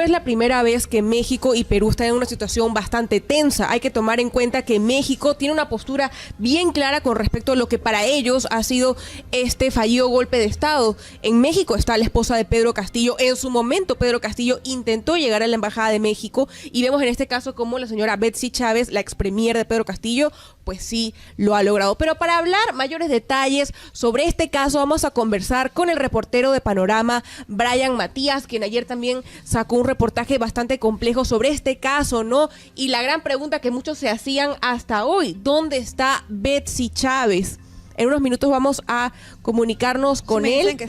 no es la primera vez que México y Perú están en una situación bastante tensa. Hay que tomar en cuenta que México tiene una postura bien clara con respecto a lo que para ellos ha sido este fallido golpe de Estado. En México está la esposa de Pedro Castillo. En su momento Pedro Castillo intentó llegar a la Embajada de México y vemos en este caso como la señora Betsy Chávez, la ex premier de Pedro Castillo, pues sí lo ha logrado. Pero para hablar mayores detalles sobre este caso vamos a conversar con el reportero de Panorama, Brian Matías, quien ayer también sacó un reportaje bastante complejo sobre este caso, ¿no? Y la gran pregunta que muchos se hacían hasta hoy, ¿dónde está Betsy Chávez? En unos minutos vamos a comunicarnos con él. Que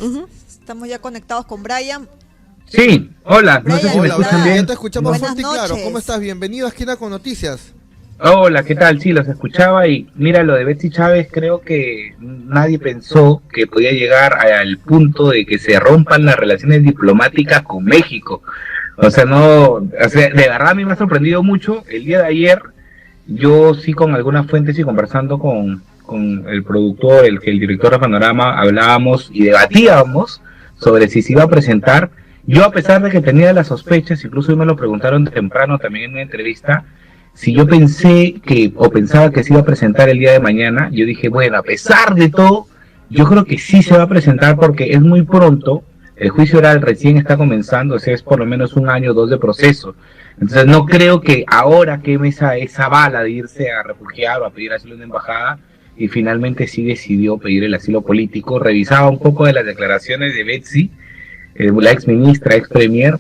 estamos ya conectados con Brian. Sí, hola, Brian, no sé si me escuchan bien. Ya te escuchamos Buenas fuerte y claro. noches. ¿Cómo estás? Bienvenido a Esquina con Noticias. Hola, ¿qué tal? Sí, los escuchaba y mira, lo de Betsy Chávez creo que nadie pensó que podía llegar al punto de que se rompan las relaciones diplomáticas con México. O sea, de verdad a mí me ha sorprendido mucho. El día de ayer, yo sí con algunas fuentes y conversando con el productor, el director de Panorama, hablábamos y debatíamos sobre si se iba a presentar. Yo, a pesar de que tenía las sospechas, incluso me lo preguntaron temprano también en una entrevista, si yo pensaba que se iba a presentar el día de mañana, yo dije, bueno, a pesar de todo, yo creo que sí se va a presentar porque es muy pronto, el juicio oral recién está comenzando, o sea, es por lo menos 1 año o 2 de proceso. Entonces no creo que ahora queme esa bala de irse a refugiar o a pedir asilo en la embajada, y finalmente sí decidió pedir el asilo político. Revisaba un poco de las declaraciones de Betsy, la ex ministra, ex premier,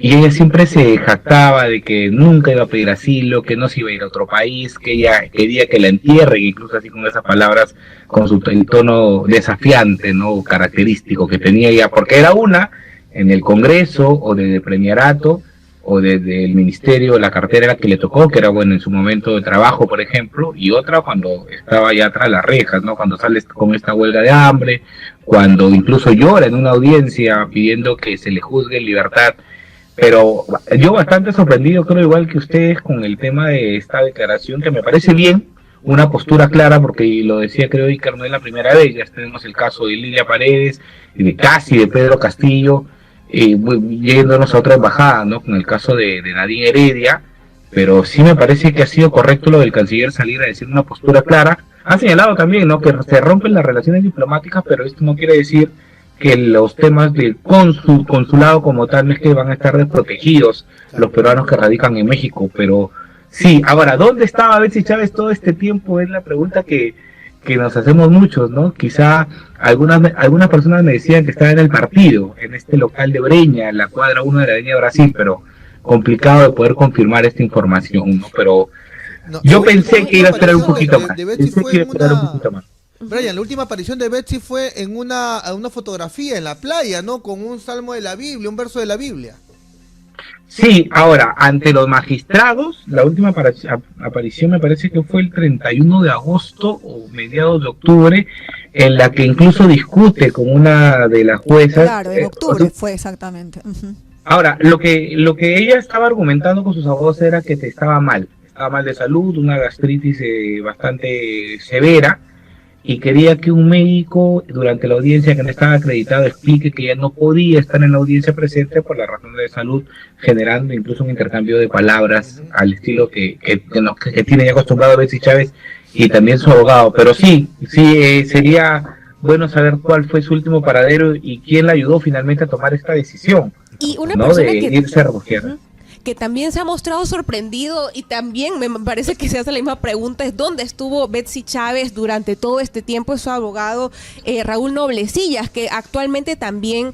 y ella siempre se jactaba de que nunca iba a pedir asilo, que no se iba a ir a otro país, que ella quería que la entierren, incluso así con esas palabras, con su tono desafiante, ¿no? Característico que tenía ella, porque era una en el Congreso o desde el Premierato o desde el Ministerio, la cartera que le tocó, que era bueno en su momento de trabajo, por ejemplo, y otra cuando estaba ya tras las rejas, ¿no? Cuando sale con esta huelga de hambre, cuando incluso llora en una audiencia pidiendo que se le juzgue en libertad. Pero yo bastante sorprendido, creo igual que ustedes, con el tema de esta declaración, que me parece bien, una postura clara, porque lo decía creo Iker, no es la primera vez, ya tenemos el caso de Lilia Paredes, y de Pedro Castillo, yéndonos a otra embajada, ¿no? Con el caso de Nadine Heredia, pero sí me parece que ha sido correcto lo del canciller salir a decir una postura clara. Ha señalado también, ¿no?, que se rompen las relaciones diplomáticas, pero esto no quiere decir que los temas del consulado como tal no es que van a estar desprotegidos los peruanos que radican en México, pero sí. Ahora, ¿dónde estaba Betsy Chávez todo este tiempo? Es la pregunta que nos hacemos muchos, ¿no? Quizá algunas personas me decían que estaba en el partido, en este local de Breña, en la cuadra 1 de la Avenida Brasil, pero complicado de poder confirmar esta información, ¿no? Pero yo pensé que iba a esperar un poquito más. Brian, la última aparición de Betsy fue en una fotografía en la playa, ¿no? Con un salmo de la Biblia, un verso de la Biblia. Sí, ahora, ante los magistrados, la última aparición me parece que fue el 31 de agosto o mediados de octubre, en la que incluso discute con una de las juezas. Claro, en octubre fue exactamente. Ahora, lo que ella estaba argumentando con sus abogados era que estaba mal de salud, una gastritis bastante severa, y quería que un médico durante la audiencia, que no estaba acreditado, explique que ella no podía estar en la audiencia presente por la razón de salud, generando incluso un intercambio de palabras al estilo que tiene ya acostumbrado Betsy Chávez y también su abogado. Pero sí, sería bueno saber cuál fue su último paradero y quién la ayudó finalmente a tomar esta decisión, y una ¿no?, persona de irse a refugiar. Que también se ha mostrado sorprendido, y también me parece que se hace la misma pregunta, es dónde estuvo Betsy Chávez durante todo este tiempo. Es su abogado Raúl Noblecillas, que actualmente también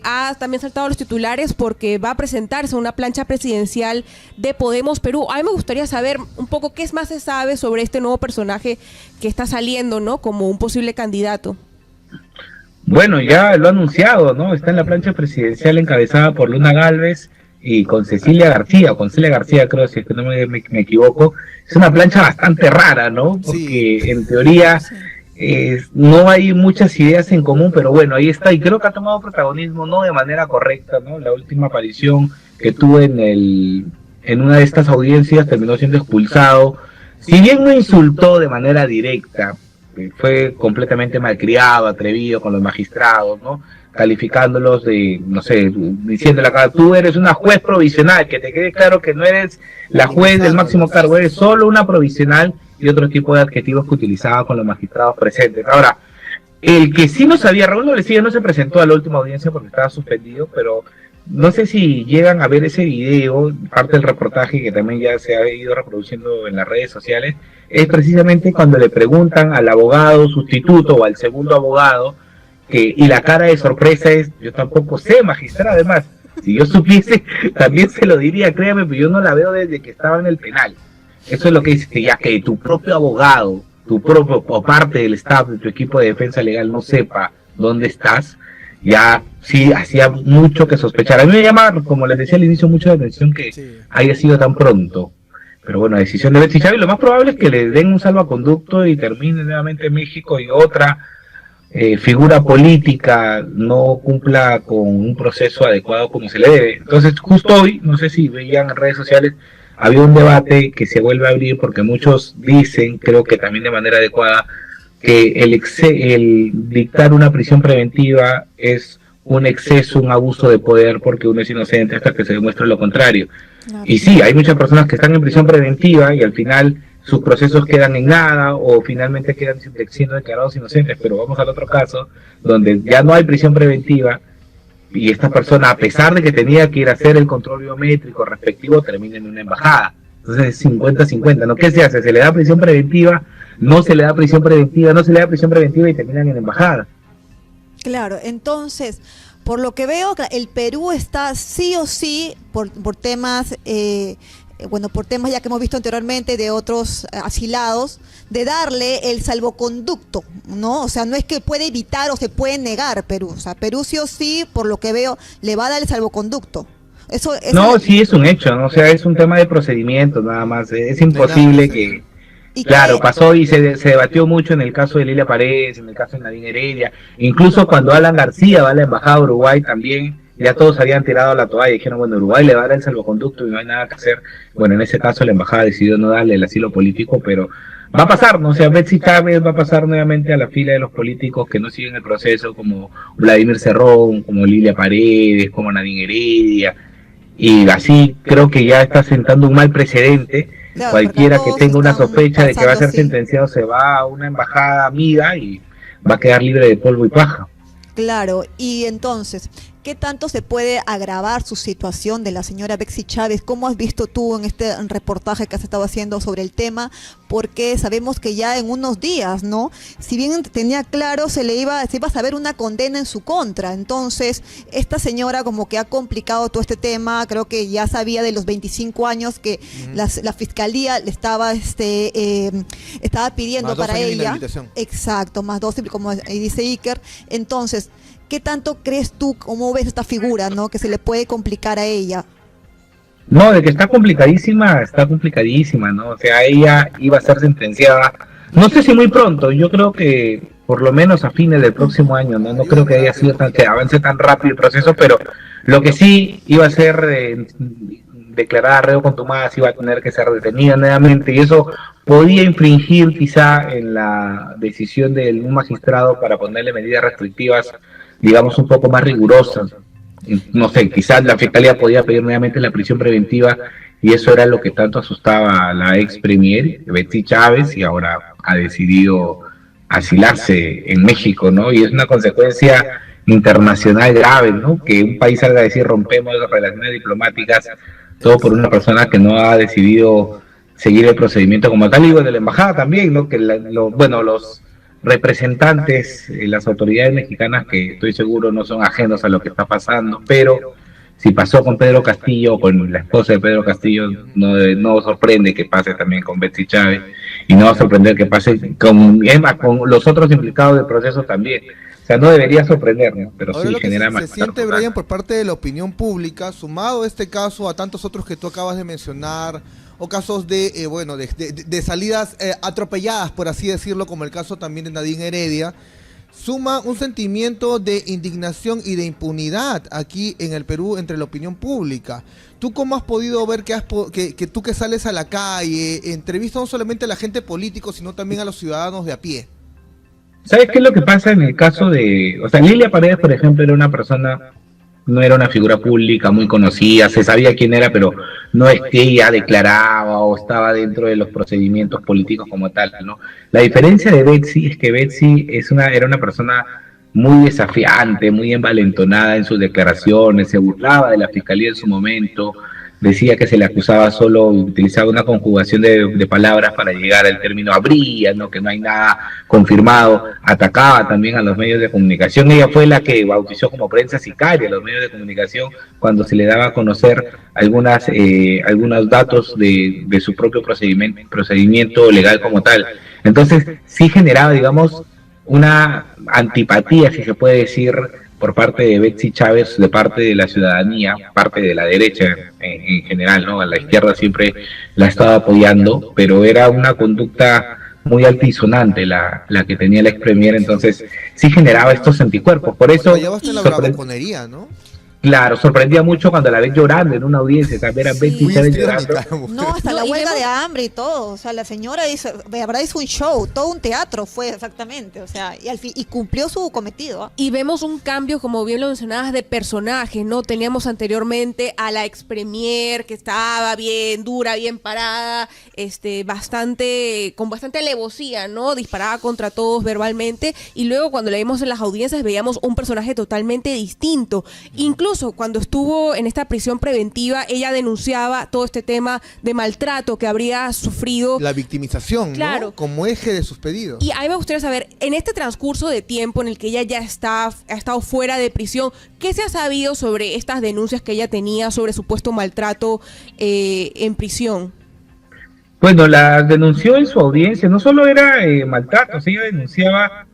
ha también saltado a los titulares porque va a presentarse una plancha presidencial de Podemos Perú. A mí me gustaría saber un poco qué más se sabe sobre este nuevo personaje que está saliendo, ¿no?, como un posible candidato. Bueno, ya lo ha anunciado, ¿no? Está en la plancha presidencial encabezada por Luna Gálvez y con Cecilia García, creo, si es que no me equivoco. Es una plancha bastante rara, ¿no? Porque sí, en teoría no hay muchas ideas en común, pero bueno, ahí está, y creo que ha tomado protagonismo no de manera correcta, ¿no? La última aparición que tuvo en una de estas audiencias terminó siendo expulsado. Si bien no insultó de manera directa, fue completamente malcriado, atrevido con los magistrados, ¿no? Calificándolos de, no sé, diciéndole acá, tú eres una juez provisional, que te quede claro que no eres la juez del máximo cargo, eres solo una provisional, y otro tipo de adjetivos que utilizaba con los magistrados presentes. Ahora, el que sí no sabía, Raúl Nolecilla no se presentó a la última audiencia porque estaba suspendido, pero no sé si llegan a ver ese video, parte del reportaje que también ya se ha ido reproduciendo en las redes sociales, es precisamente cuando le preguntan al abogado sustituto o al segundo abogado, y la cara de sorpresa es, yo tampoco sé, magistrada, además, si yo supiese, también se lo diría, créame, pero yo no la veo desde que estaba en el penal. Eso es lo que dice, que ya que tu propio abogado, tu propio, o parte del staff de tu equipo de defensa legal no sepa dónde estás, ya sí hacía mucho que sospechar. A mí me llama, como les decía al inicio, mucho la atención que haya sido tan pronto. Pero bueno, decisión de Betsy Chávez, lo más probable es que le den un salvoconducto y termine nuevamente en México y otra figura política no cumpla con un proceso adecuado como se le debe. Entonces, justo hoy, no sé si veían en redes sociales, había un debate que se vuelve a abrir porque muchos dicen, creo que también de manera adecuada, que el dictar una prisión preventiva es un exceso, un abuso de poder porque uno es inocente hasta que se demuestre lo contrario. Y sí, hay muchas personas que están en prisión preventiva y al final sus procesos quedan en nada o finalmente quedan siendo declarados inocentes, pero vamos al otro caso donde ya no hay prisión preventiva y esta persona, a pesar de que tenía que ir a hacer el control biométrico respectivo, termina en una embajada. Entonces es 50-50, ¿no? ¿Qué se hace? ¿Se le da prisión preventiva? ¿No se le da prisión preventiva? ¿No se le da prisión preventiva y terminan en embajada? Claro, entonces, por lo que veo, el Perú está sí o sí por temas, por temas ya que hemos visto anteriormente de otros asilados, de darle el salvoconducto, ¿no? O sea, no es que puede evitar o se puede negar Perú. O sea, Perú sí o sí, por lo que veo, le va a dar el salvoconducto. No, sí es un hecho, ¿no? O sea, es un tema de procedimientos nada más. Es imposible que... Claro, pasó y se debatió mucho en el caso de Lilia Paredes, en el caso de Nadine Heredia, incluso cuando Alan García va a la embajada de Uruguay también, ya todos habían tirado la toalla y dijeron, bueno, Uruguay le va a dar el salvoconducto y no hay nada que hacer. Bueno, en ese caso la embajada decidió no darle el asilo político, pero va a pasar, ¿no? O sea, Betsy Chávez va a pasar nuevamente a la fila de los políticos que no siguen el proceso, como Vladimir Cerrón, como Lilia Paredes, como Nadine Heredia, y así creo que ya está sentando un mal precedente. Claro, cualquiera que tenga una sospecha de que va a ser sentenciado se va a una embajada amiga y va a quedar libre de polvo y paja. Claro, y entonces, ¿qué tanto se puede agravar su situación de la señora Betsy Chávez? ¿Cómo has visto tú en este reportaje que has estado haciendo sobre el tema? Porque sabemos que ya en unos días, ¿no? Si bien tenía claro, se iba a saber una condena en su contra. Entonces, esta señora como que ha complicado todo este tema. Creo que ya sabía de los 25 años que la fiscalía le estaba pidiendo más para ella. Exacto, más 12, como dice Iker. Entonces, ¿qué tanto crees tú, cómo ves esta figura, ¿no? Que se le puede complicar a ella? No, de que está complicadísima, ¿no? O sea, ella iba a ser sentenciada, no sé si muy pronto, yo creo que por lo menos a fines del próximo año, ¿no? No creo que haya sido que avance tan rápido el proceso, pero lo que sí iba a ser declarada reo contumaz, iba a tener que ser detenida nuevamente, y eso podía infringir quizá en la decisión de un magistrado para ponerle medidas restrictivas, digamos, un poco más rigurosas. No sé, quizás la fiscalía podía pedir nuevamente la prisión preventiva y eso era lo que tanto asustaba a la ex premier Betsy Chávez y ahora ha decidido asilarse en México, ¿no? Y es una consecuencia internacional grave, ¿no? Que un país salga a decir rompemos las relaciones diplomáticas, todo por una persona que no ha decidido seguir el procedimiento como tal, y bueno, de la embajada también, ¿no? Que los representantes, las autoridades mexicanas, que estoy seguro no son ajenos a lo que está pasando, pero si pasó con Pedro Castillo o con la esposa de Pedro Castillo, no sorprende que pase también con Betsy Chávez, y no va a sorprender que pase con los otros implicados del proceso también. O sea, no debería sorprender, ¿no? Pero ahora sí genera más. Se siente, Brian, por parte de la opinión pública, sumado este caso a tantos otros que tú acabas de mencionar, o casos de salidas atropelladas, por así decirlo, como el caso también de Nadine Heredia, suma un sentimiento de indignación y de impunidad aquí en el Perú entre la opinión pública. ¿Tú cómo has podido ver que tú que sales a la calle, entrevistas no solamente a la gente político, sino también a los ciudadanos de a pie? ¿Sabes qué es lo que pasa en el caso de, o sea, Lilia Paredes, por ejemplo, era una persona, no era una figura pública muy conocida, se sabía quién era, pero no es que ella declaraba o estaba dentro de los procedimientos políticos como tal, ¿no? La diferencia de Betsy es que Betsy era una persona muy desafiante, muy envalentonada en sus declaraciones, se burlaba de la fiscalía en su momento, decía que se le acusaba solo, utilizaba una conjugación de palabras para llegar al término habría, ¿no? Que no hay nada confirmado, atacaba también a los medios de comunicación. Ella fue la que bautizó como prensa sicaria a los medios de comunicación cuando se le daba a conocer algunos datos de su propio procedimiento legal como tal. Entonces sí generaba, digamos, una antipatía, si se puede decir, por parte de Betsy Chávez, de parte de la ciudadanía, parte de la derecha en general, ¿no? A la izquierda siempre la estaba apoyando, pero era una conducta muy altisonante la que tenía el ex premier, entonces sí generaba estos anticuerpos. Por eso ya basta en la bravuconería, ¿no? Claro, sorprendía mucho cuando la ves llorando en una audiencia, también a Betsy Chávez llorando. No, hasta No, la y huelga vemos- de hambre y todo, o sea, la señora hizo, de verdad hizo un show, todo un teatro fue exactamente, o sea, y al fin, y cumplió su cometido. ¿Ah? Y vemos un cambio, como bien lo mencionabas, de personaje, ¿no? Teníamos anteriormente a la ex premier que estaba bien dura, bien parada, con bastante alevosía, ¿no? Disparaba contra todos verbalmente, y luego cuando la vimos en las audiencias veíamos un personaje totalmente distinto. Incluso cuando estuvo en esta prisión preventiva, ella denunciaba todo este tema de maltrato que habría sufrido. La victimización, Claro. ¿no? Como eje de sus pedidos. Y a mí me gustaría saber, en este transcurso de tiempo en el que ella ya ha estado fuera de prisión, ¿qué se ha sabido sobre estas denuncias que ella tenía sobre supuesto maltrato en prisión? Bueno, la denunció en su audiencia, no solo era maltrato, ella denunciaba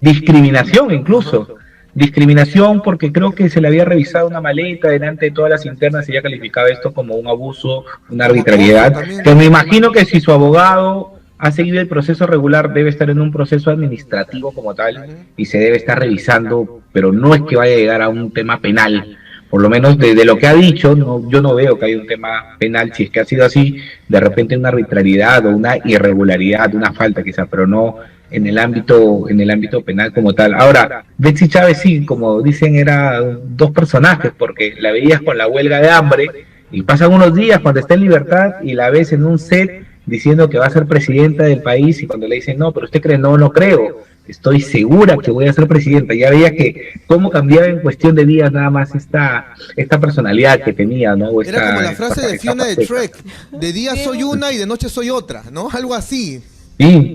discriminación incluso. Discriminación porque creo que se le había revisado una maleta delante de todas las internas y ella calificaba esto como un abuso, una arbitrariedad, que me imagino que si su abogado ha seguido el proceso regular debe estar en un proceso administrativo como tal y se debe estar revisando, pero no es que vaya a llegar a un tema penal. Por lo menos de lo que ha dicho, yo no veo que haya un tema penal. Si es que ha sido así, de repente una arbitrariedad o una irregularidad, una falta quizá, pero no en el ámbito penal como tal. Ahora, Betsy Chávez sí, como dicen, era dos personajes, porque la veías con la huelga de hambre y pasan unos días cuando está en libertad y la ves en un set diciendo que va a ser presidenta del país y cuando le dicen, no, pero usted cree, no creo, estoy segura que voy a ser presidenta. Ya veía que cómo cambiaba en cuestión de días nada más esta personalidad que tenía, ¿no? O Era como la frase de Fiona de faceta. Shrek, de día soy una y de noche soy otra, ¿no? Algo así. Sí,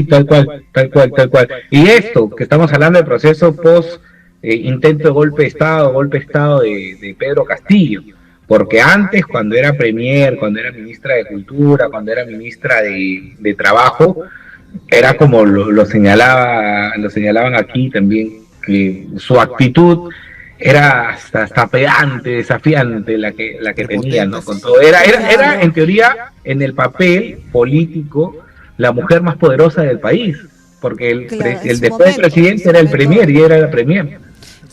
tal cual. Y esto, que estamos hablando del proceso post intento de golpe de Estado de Pedro Castillo, porque antes, cuando era premier, cuando era ministra de Cultura, cuando era ministra de Trabajo, era como lo señalaban aquí también, que su actitud era hasta pedante, desafiante la que tenía, ¿no? Con todo. Era en teoría, en el papel político, la mujer más poderosa del país, porque el después del presidente era el premier y era la premier.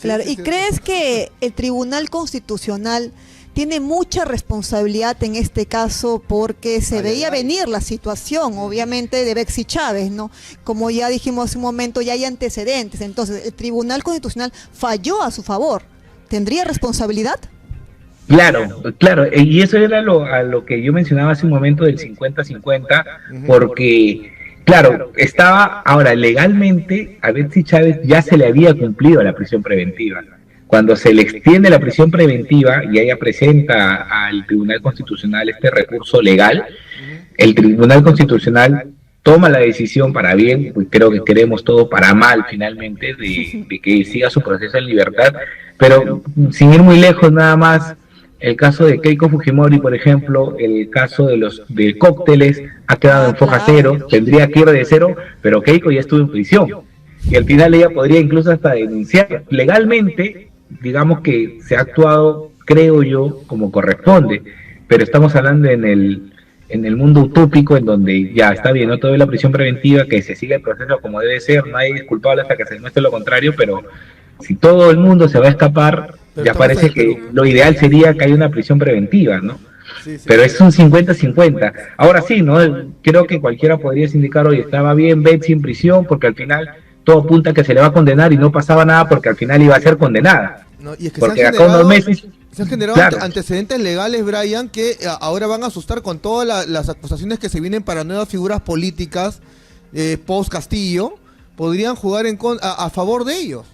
Claro, ¿y crees que el Tribunal Constitucional tiene mucha responsabilidad en este caso porque se veía venir la situación, obviamente, de Betsy Chávez, ¿no? Como ya dijimos hace un momento, ya hay antecedentes, entonces el Tribunal Constitucional falló a su favor. ¿Tendría responsabilidad? Claro, y eso era a lo que yo mencionaba hace un momento del 50-50, porque, claro, ahora legalmente a Betsy Chávez ya se le había cumplido la prisión preventiva. Cuando se le extiende la prisión preventiva y ella presenta al Tribunal Constitucional este recurso legal, el Tribunal Constitucional toma la decisión para bien, pues creo que queremos todo para mal finalmente, de que siga su proceso en libertad, pero sin ir muy lejos nada más, el caso de Keiko Fujimori, por ejemplo, el caso de cócteles ha quedado en foja cero, tendría que ir de cero, pero Keiko ya estuvo en prisión y al final ella podría incluso hasta denunciar. Legalmente, digamos que se ha actuado, creo yo, como corresponde, pero estamos hablando en el mundo utópico en donde ya está bien, no todo es la prisión preventiva, que se siga el proceso como debe ser, no hay culpable hasta que se demuestre lo contrario, pero si todo el mundo se va a escapar, pero ya parece que lo ideal sería que haya una prisión preventiva, ¿no? Sí, Pero es un 50-50. Ahora sí, ¿no? Creo que cualquiera podría indicar, oye, estaba bien Betsy en prisión, porque al final todo apunta a que se le va a condenar y no pasaba nada porque al final iba a ser condenada. No, y es que porque acá unos meses... Se han generado claro, antecedentes legales, Brian, que ahora van a asustar con todas las acusaciones que se vienen para nuevas figuras políticas post Castillo. Podrían jugar a favor de ellos.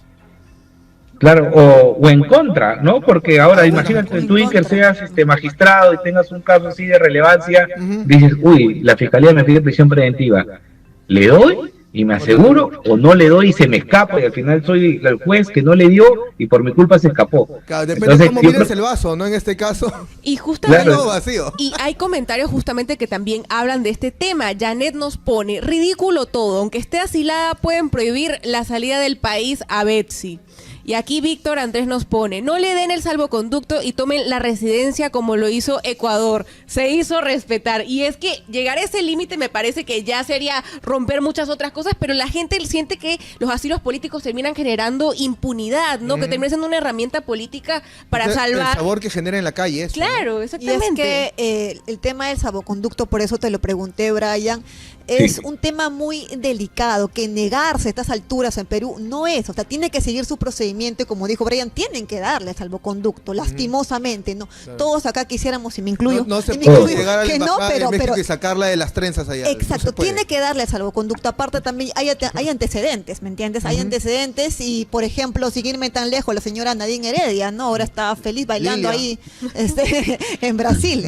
claro, o en contra, ¿no? Porque ahora imagínate en tú que contra. seas magistrado y tengas un caso así de relevancia, Ujú. dices, uy, la fiscalía me pide prisión preventiva, ¿le doy y me aseguro o no le doy y se me escapa y al final soy el juez que no le dio y por mi culpa se escapó? Claro, depende Entonces, de cómo yo mires creo- el vaso, ¿no? En este caso, Y justamente... Claro. todo vacío. Y hay comentarios justamente que también hablan de este tema. Janet nos pone, ridículo todo, aunque esté asilada pueden prohibir la salida del país a Betsy. Y aquí Víctor Andrés nos pone, no le den el salvoconducto y tomen la residencia como lo hizo Ecuador. Se hizo respetar. Y es que llegar a ese límite me parece que ya sería romper muchas otras cosas, pero la gente siente que los asilos políticos terminan generando impunidad, ¿no? Que termina siendo una herramienta política para El salvar... sabor que genera en la calle. Eso, ¿no? Claro, Y exactamente. es que el tema del salvoconducto, por eso te lo pregunté, Brian, es Sí. un tema muy delicado, que negarse a estas alturas en Perú no es, o sea, tiene que seguir su procedimiento y como dijo Brian, tienen que darle salvoconducto, lastimosamente, ¿no? Claro. Todos acá quisiéramos, y me incluyo, No se y me puede incluyo, llegar a la que no, embajada de México pero y sacarla de las trenzas allá. No exacto, se puede. tiene que darle salvoconducto. Aparte también hay antecedentes, ¿me entiendes? Hay antecedentes y, por ejemplo, sin irme tan lejos, la señora Nadine Heredia, ¿no? Ahora está feliz bailando Lilia. ahí en Brasil.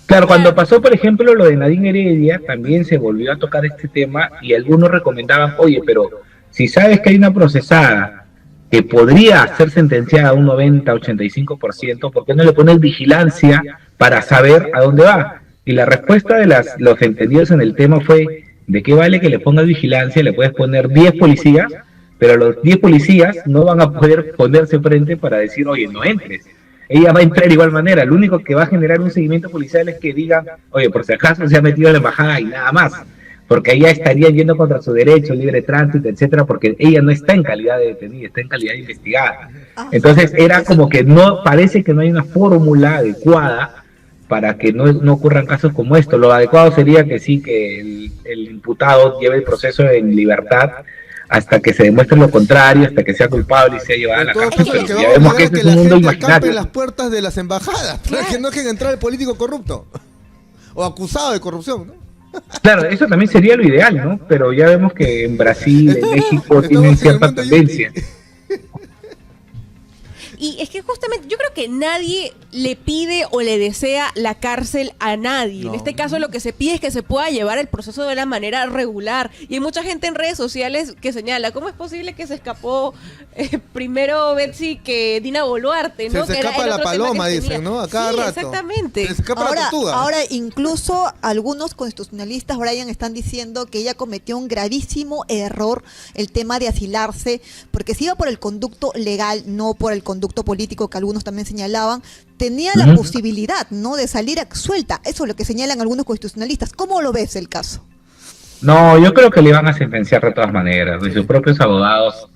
Claro, cuando pasó, por ejemplo, lo de Nadine Heredia, también se volvió a tocar este tema y algunos recomendaban, oye, pero si sabes que hay una procesada que podría ser sentenciada a un 90-85%, ¿por qué no le pones vigilancia para saber a dónde va? Y la respuesta de los entendidos en el tema fue, ¿de qué vale que le pongas vigilancia? Le puedes poner 10 policías, pero los 10 policías no van a poder ponerse frente para decir, oye, no entres. Ella va a entrar de igual manera, lo único que va a generar un seguimiento policial es que digan, oye, por si acaso se ha metido a la embajada y nada más, porque ella estaría yendo contra su derecho, libre tránsito, etcétera, porque ella no está en calidad de detenida, está en calidad de investigada. Entonces era como que no, parece que no hay una fórmula adecuada para que no ocurran casos como esto. Lo adecuado sería que sí, que el imputado lleve el proceso en libertad hasta que se demuestre lo contrario, hasta que sea culpable y sea llevado a la En todo cárcel. caso, el que Pero va ya a vemos obligar que a este que es un la mundo gente acampe en imaginario. las puertas de las embajadas, para que no dejen entrar el político corrupto o acusado de corrupción, ¿no? Claro, eso también sería lo ideal, ¿no? Pero ya vemos que en Brasil, en México, Estamos tienen en el cierta mundo tendencia. Yuti. Y es que justamente yo creo que nadie le pide o le desea la cárcel a nadie. No. En este caso lo que se pide es que se pueda llevar el proceso de la manera regular. Y hay mucha gente en redes sociales que señala, ¿cómo es posible que se escapó primero Betsy que Dina Boluarte? ¿no? Se Que era escapa el la otro tema paloma, que dicen, tenía. ¿no? A cada Sí, rato. exactamente. Se escapa la tortuga. Ahora, incluso algunos constitucionalistas, Brian, están diciendo que ella cometió un gravísimo error, el tema de asilarse, porque si iba por el conducto legal, no por el conducto político que algunos también señalaban, tenía la Ujú. posibilidad, ¿no?, de salir suelta. Eso es lo que señalan algunos constitucionalistas. ¿Cómo lo ves el caso? No, yo creo que le iban a sentenciar de todas maneras. Y sus propios abogados,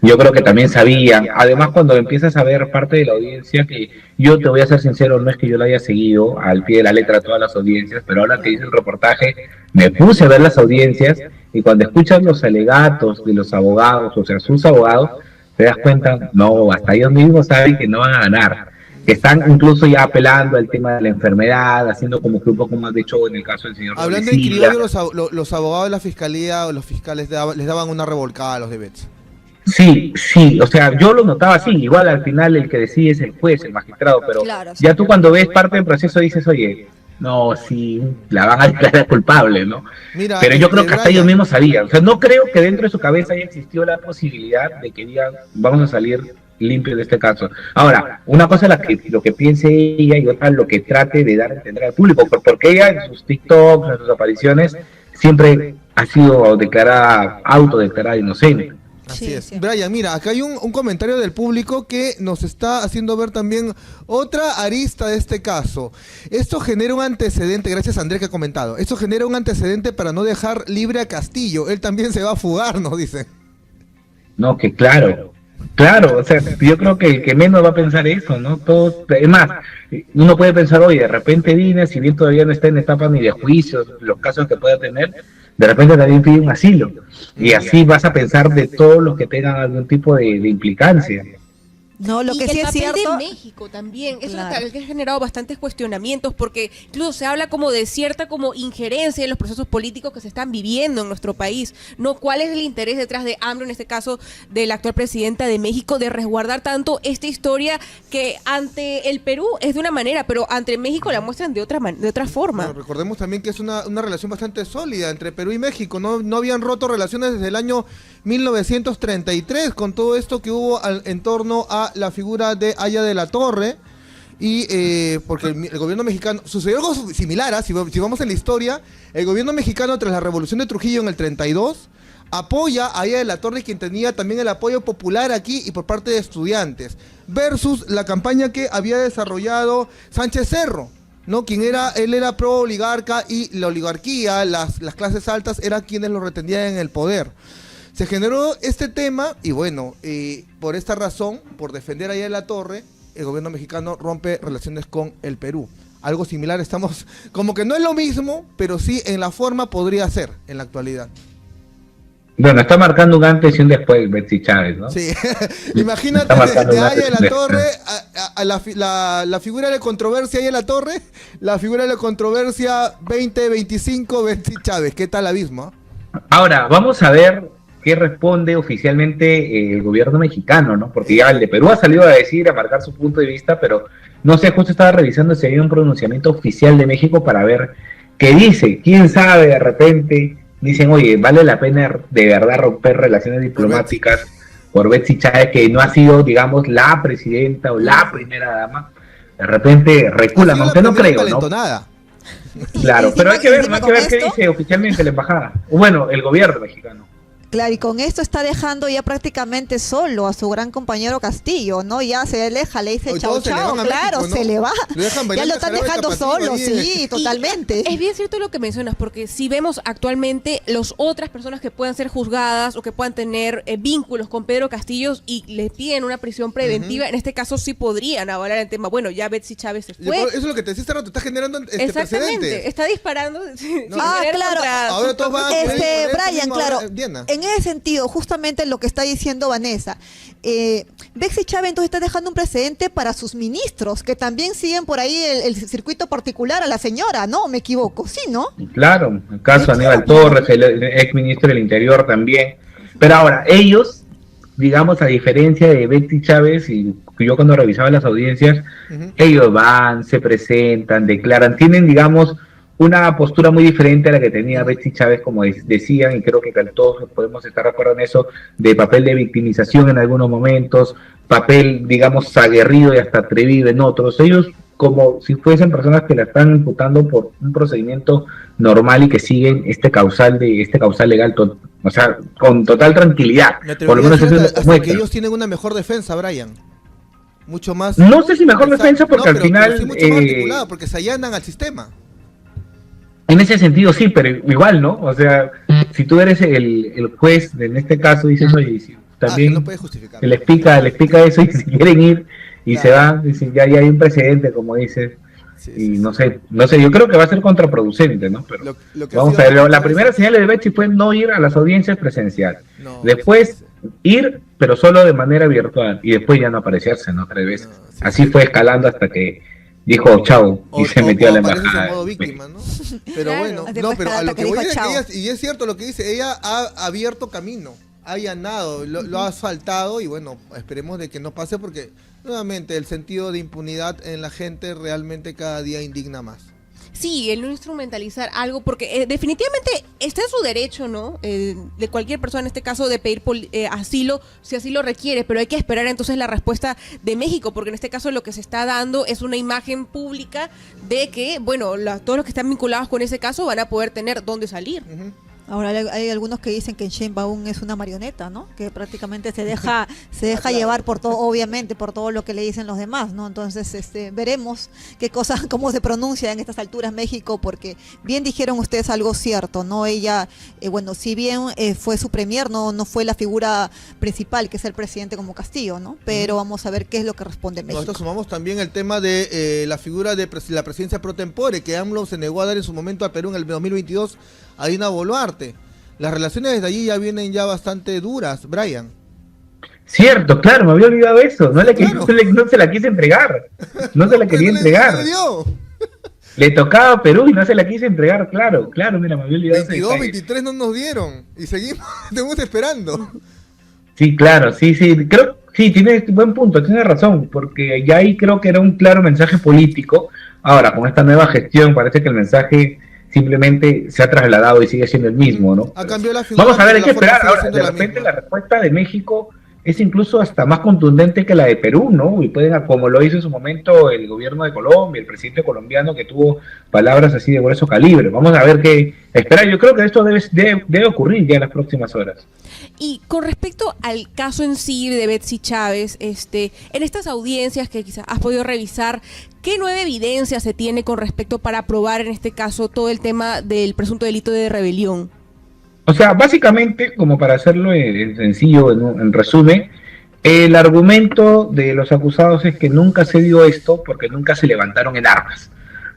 yo creo que también sabían. Además, cuando empiezas a ver parte de la audiencia, que yo te voy a ser sincero, no es que yo la haya seguido al pie de la letra todas las audiencias, pero ahora que hice el reportaje, me puse a ver las audiencias y cuando escuchas los alegatos de los abogados, o sea, sus abogados, te das cuenta, no, hasta ellos mismos saben que no van a ganar, que están incluso ya apelando al tema de la enfermedad, haciendo como que un poco más de show en el caso del señor Hablando en Rodríguez. criollo, los abogados de la fiscalía o los fiscales les daban una revolcada a los de Betsy. Sí, sí, o sea, yo lo notaba así, igual al final el que decide es el juez, el magistrado, pero Claro, sí. ya tú cuando ves parte del proceso dices, oye, no, sí, la van a declarar culpable, ¿no? Mira, Pero yo creo que hasta Brian, ellos mismos sabían, o sea, no creo que dentro de su cabeza haya existido la posibilidad de que digan, vamos a salir limpios de este caso. Ahora, una cosa es lo que piense ella y otra lo que trate de dar a entender al público, porque ella en sus TikToks, en sus apariciones, siempre ha sido autodeclarada inocente. Así Sí, es. sí. Brian, mira, acá hay un comentario del público que nos está haciendo ver también otra arista de este caso. Esto genera un antecedente, gracias a Andrés que ha comentado, esto genera un antecedente para no dejar libre a Castillo. Él también se va a fugar, nos dicen. No, que claro, o sea, yo creo que el que menos va a pensar eso, ¿no? Todo, es más, uno puede pensar, oye, de repente Dina, si bien todavía no está en etapa ni de juicio, los casos que pueda tener, de repente también pide un asilo. Y Mm. así vas a pensar de todos los que tengan algún tipo de implicancia. No, lo y que sí el es papel cierto. de México también, eso Claro. que ha generado bastantes cuestionamientos porque incluso se habla como de cierta como injerencia en los procesos políticos que se están viviendo en nuestro país, ¿no? ¿Cuál es el interés detrás de AMLO, en este caso de la actual presidenta de México, de resguardar tanto esta historia que ante el Perú es de una manera, pero ante México la muestran de otra forma? Bueno, recordemos también que es una relación bastante sólida entre Perú y México. No habían roto relaciones desde el año 1933 con todo esto que hubo en torno a la figura de Aya de la Torre. Y porque el gobierno mexicano sucedió algo similar, ¿ah? Si vamos en la historia, el gobierno mexicano tras la revolución de Trujillo en el 32 apoya a Aya de la Torre, quien tenía también el apoyo popular aquí y por parte de estudiantes, versus la campaña que había desarrollado Sánchez Cerro, ¿no? Él era pro oligarca y la oligarquía, las clases altas eran quienes lo retenían en el poder. Se generó este tema y bueno, por esta razón, por defender a Aya de la Torre, el gobierno mexicano rompe relaciones con el Perú. Algo similar, estamos como que no es lo mismo, pero sí en la forma podría ser en la actualidad. Bueno, está marcando un antes y un después Betsy Chávez, ¿no? Sí, imagínate Está marcando de un Aya antes de y un la después. Torre la figura de controversia Aya de la Torre, la figura de controversia 2025 Betsy Chávez. ¿Qué tal abismo? Ahora, vamos a ver qué responde oficialmente el gobierno mexicano, ¿no? Porque ya el de Perú ha salido a decir, a marcar su punto de vista, pero no sé, justo estaba revisando si había un pronunciamiento oficial de México para ver qué dice. ¿Quién sabe? De repente dicen, oye, vale la pena de verdad romper relaciones diplomáticas por Betsy Chávez, que no ha sido, digamos, la presidenta o la primera dama. De repente reculan, aunque no creo, ¿no? Claro, pero hay que ver, hay que ver qué dice oficialmente la embajada. O bueno, el gobierno mexicano. Claro, y con esto está dejando ya prácticamente solo a su gran compañero Castillo, ¿no? Ya se aleja, le dice Hoy chao, todos se le chao, van a claro, México, ¿no? se le va. Lo dejan Ya bailando lo están jarabe dejando tapatío solo, ahí, sí, totalmente. Es bien cierto lo que mencionas, porque si vemos actualmente las otras personas que puedan ser juzgadas o que puedan tener vínculos con Pedro Castillo y le piden una prisión preventiva, en este caso sí podrían avalar el tema. Bueno, ya Betsy Chávez se fue. Eso es lo que te decía hace rato, está generando Exactamente, precedente. está disparando. sin Ah, querer claro. contra Ahora su todos van a propio poder pueblo. poner Brian, mismo claro, ahora, Diana. en ese sentido, justamente lo que está diciendo Vanessa, Betsy Chávez entonces está dejando un precedente para sus ministros, que también siguen por ahí el circuito particular a la señora, ¿no? ¿Me equivoco? Sí, ¿no? Claro, el caso de Aníbal Torres, el ex ministro del Interior también. Pero ahora, ellos, digamos, a diferencia de Betsy Chávez, y yo cuando revisaba las audiencias, ellos van, se presentan, declaran, tienen, digamos, una postura muy diferente a la que tenía Betsy Chávez, como decían, y creo que todos podemos estar de acuerdo en eso, de papel de victimización en algunos momentos, papel, digamos, aguerrido y hasta atrevido en otros. Ellos como si fuesen personas que la están imputando por un procedimiento normal y que siguen este causal legal, o sea, con total tranquilidad. Por lo menos eso es lo que hasta que muestra. ellos tienen una mejor defensa, Brian. Mucho más. No sé si mejor defensa, porque al pero final, sí mucho más articulada, porque se allanan al sistema. En ese sentido sí, pero igual, ¿no? O sea, si tú eres el juez, en este caso dices, oye, si también no puedes justificar. les pica eso y si quieren ir y Claro. se van, dicen, ya hay un precedente, como dices, Sí, y sí, no sí. sé, yo creo que va a ser contraproducente, ¿no? Pero Lo que ha vamos sido a ver, la Betsy primera Chávez- señal de Betsy fue no ir a las audiencias presenciales. No, Después sí, ir, pero solo de manera virtual, y después ya no aparecerse, ¿no? 3 veces. No, sí, Así sí. fue escalando hasta que dijo chau y se metió a la apareces embajada. en modo víctima, ¿no? Pero Claro. bueno, Después no, pero a hasta lo que que voy dijo es que chao. ella, y es cierto lo que dice, ella ha abierto camino, ha allanado, lo ha asfaltado y bueno, esperemos de que no pase porque nuevamente el sentido de impunidad en la gente realmente cada día indigna más. Sí, el no instrumentalizar algo, porque definitivamente está en su derecho, ¿no? De cualquier persona, en este caso, de pedir asilo, si así lo requiere, pero hay que esperar entonces la respuesta de México, porque en este caso lo que se está dando es una imagen pública de que, bueno, todos los que están vinculados con ese caso van a poder tener dónde salir. Ujú. Ahora hay algunos que dicen que Sheinbaum es una marioneta, ¿no? Que prácticamente se deja Claro. llevar por todo, obviamente, por todo lo que le dicen los demás, ¿no? Entonces, veremos qué cosa, cómo se pronuncia en estas alturas México, porque bien dijeron ustedes algo cierto, ¿no? Ella, bueno, si bien fue su premier, no fue la figura principal, que es el presidente como Castillo, ¿no? Pero vamos a ver qué es lo que responde México. Nosotros sumamos también el tema de la figura de la presidencia pro tempore que AMLO se negó a dar en su momento a Perú en el 2022 a Dina Boluarte. Las relaciones desde allí ya vienen ya bastante duras, Brian. Cierto, claro, me había olvidado eso. No, Claro. no se la quise entregar. No se la quería No le- entregar. no le dio. Le tocaba a Perú y no se la quise entregar, claro, mira, me había olvidado ese 22, detalle. 23 no nos dieron. Y seguimos esperando. Sí, claro, sí, creo, sí, tiene buen punto, tiene razón, porque ya ahí creo que era un claro mensaje político. Ahora, con esta nueva gestión, parece que el mensaje simplemente se ha trasladado y sigue siendo el mismo, ¿no? Ha cambiado la figura. Vamos a ver, hay pero que la forma esperar. sigue Ahora, siendo de la repente misma. la respuesta de México es incluso hasta más contundente que la de Perú, ¿no? Y pueden, como lo hizo en su momento el gobierno de Colombia, el presidente colombiano, que tuvo palabras así de grueso calibre. Vamos a ver qué esperar. Yo creo que esto debe ocurrir ya en las próximas horas. Y con respecto al caso en sí de Betsy Chávez, en estas audiencias que quizás has podido revisar, ¿qué nueva evidencia se tiene con respecto para probar en este caso todo el tema del presunto delito de rebelión? O sea, básicamente, como para hacerlo en sencillo, en resumen, el argumento de los acusados es que nunca se dio esto porque nunca se levantaron en armas.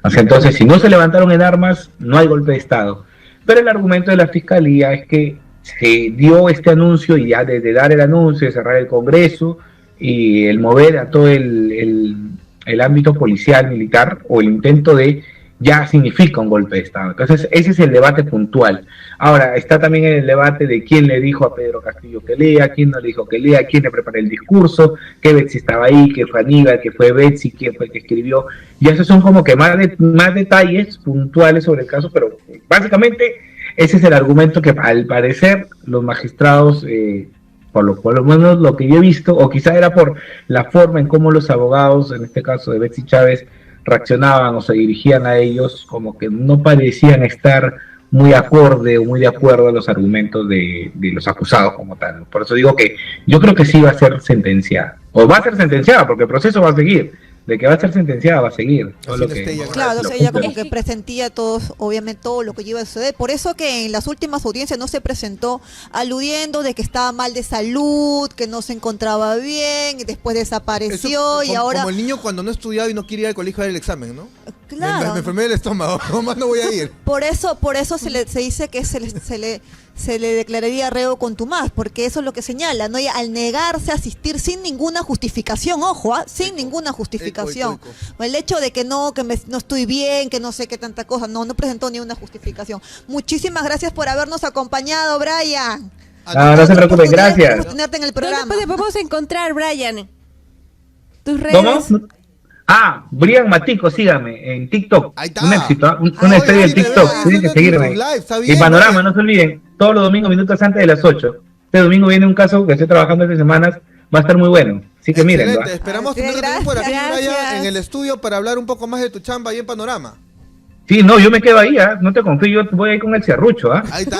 O sea, entonces, si no se levantaron en armas, no hay golpe de Estado. Pero el argumento de la Fiscalía es que se dio este anuncio y ya desde dar el anuncio, de cerrar el Congreso y el mover a todo el ámbito policial, militar, o el intento de, ya significa un golpe de Estado. Entonces, ese es el debate puntual. Ahora, está también el debate de quién le dijo a Pedro Castillo que lea, quién no le dijo que lea, quién le preparó el discurso, que Betsy estaba ahí, que fue Aníbal, que fue Betsy, quién fue el que escribió. Y esos son como que más detalles puntuales sobre el caso, pero básicamente ese es el argumento que al parecer los magistrados, por lo menos lo que yo he visto, o quizá era por la forma en cómo los abogados, en este caso de Betsy Chávez, reaccionaban o se dirigían a ellos, como que no parecían estar muy acorde o muy de acuerdo a los argumentos de los acusados como tal. Por eso digo que yo creo que sí va a ser sentenciada, o va a ser sentenciada, porque el proceso va a seguir. De que va a ser sentenciada, va a seguir. Así no esté ella. Claro, lo ella como cumplen. que presentía todos, obviamente todo lo que iba a suceder. Por eso que en las últimas audiencias no se presentó aludiendo de que estaba mal de salud, que no se encontraba bien, y después desapareció y ahora... Como el niño cuando no estudiaba y no quiere ir al colegio a dar el examen, ¿no? Claro. Me enfermé del estómago, más no voy a ir. Por eso se dice que se le declararía reo contumaz, porque eso es lo que señala, ¿no? Y al negarse a asistir sin ninguna justificación, ojo, sin ninguna justificación. Eco. El hecho de que no estoy bien, que no sé qué tanta cosa, no presentó ni una justificación. Muchísimas gracias por habernos acompañado, Brian. No se preocupen, gracias. Queremos tenerte en el programa. ¿Dónde podemos encontrar, Brian? Tus redes. ¿Cómo? Brian Matico, sígame en TikTok. Ahí está. Un éxito, una Oye, estrella de sí, TikTok. bebé, Tienen que eso seguirme. es live, está Y bien, Panorama, Brian. no se olviden. Todos los domingos, minutos antes de las 8. Este domingo viene un caso que estoy trabajando esta semana. Va a estar muy bueno. Así que mírenlo. Excelente, esperamos Así tenerte es, también por aquí, gracias. Brian, en el estudio para hablar un poco más de tu chamba ahí en Panorama. Sí, no, yo me quedo ahí, no te confío. Yo voy ahí con el serrucho. Ahí está.